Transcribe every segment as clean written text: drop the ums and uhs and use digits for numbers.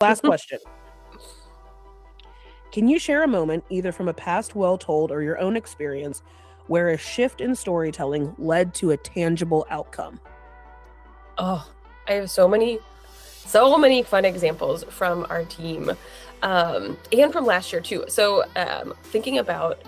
Last question. Can you share a moment, either from a past well-told or your own experience, where a shift in storytelling led to a tangible outcome? Oh, I have so many fun examples from our team, and from last year too. So, thinking about,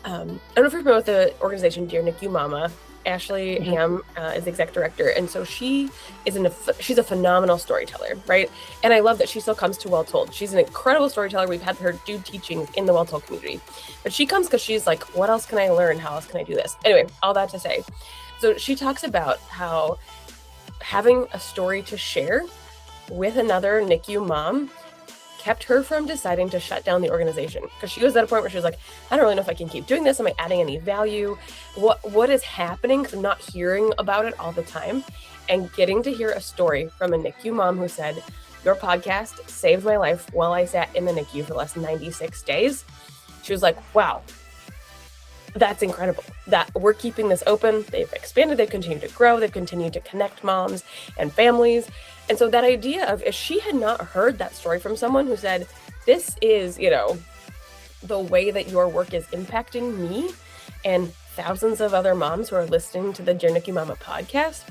I don't know if you're familiar with the organization Dear NICU Mama. Ashley Mhm. Ham is the exec director, and so she's a phenomenal storyteller, right? And I love that she still comes to Well Told. She's an incredible storyteller. We've had her do teachings in the Well Told community, but she comes because she's like, what else can I learn? How else can I do this? Anyway, all that to say, so she talks about how having a story to share with another NICU mom kept her from deciding to shut down the organization, because she was at a point where she was like, I don't really know if I can keep doing this. Am I adding any value? What is happening? Because I'm not hearing about it all the time. And getting to hear a story from a NICU mom who said, your podcast saved my life while I sat in the NICU for the last 96 days. She was like, wow, that's incredible that we're keeping this open. They've expanded, they've continued to grow, they've continued to connect moms and families. And so that idea of, if she had not heard that story from someone who said, this is, the way that your work is impacting me and thousands of other moms who are listening to the Dear NICU Mama podcast,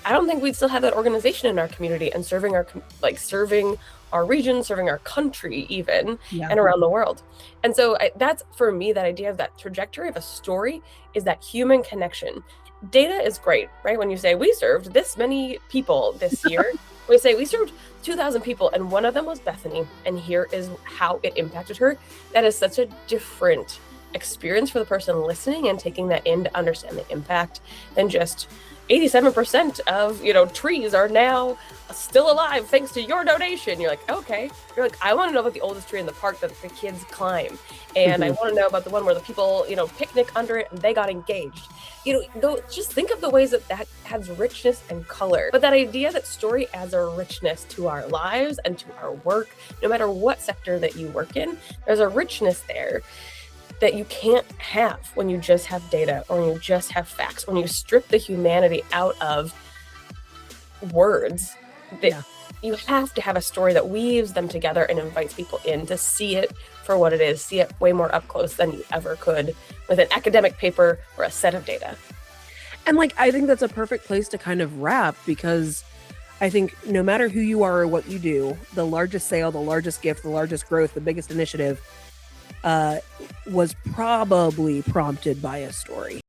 I don't think we'd still have that organization in our community and serving our region, serving our country even, Yeah. and around the world. And so that's, for me, that idea of that trajectory of a story is that human connection. Data is great, right? When you say we served this many people this year, we say we served 2,000 people and one of them was Bethany, and here is how it impacted her. That is such a different experience for the person listening and taking that in to understand the impact than just 87% of trees are now still alive thanks to your donation. You're like, okay. You're like, I want to know about the oldest tree in the park that the kids climb, and I want to know about the one where the people picnic under it and they got engaged. Just think of the ways that adds richness and color. But that idea that story adds a richness to our lives and to our work, no matter what sector that you work in, there's a richness there that you can't have when you just have data or when you just have facts. When you strip the humanity out of words, you have to have a story that weaves them together and invites people in to see it for what it is, see it way more up close than you ever could with an academic paper or a set of data. And I think that's a perfect place to kind of wrap, because I think no matter who you are or what you do, the largest sale, the largest gift, the largest growth, the biggest initiative was probably prompted by a story.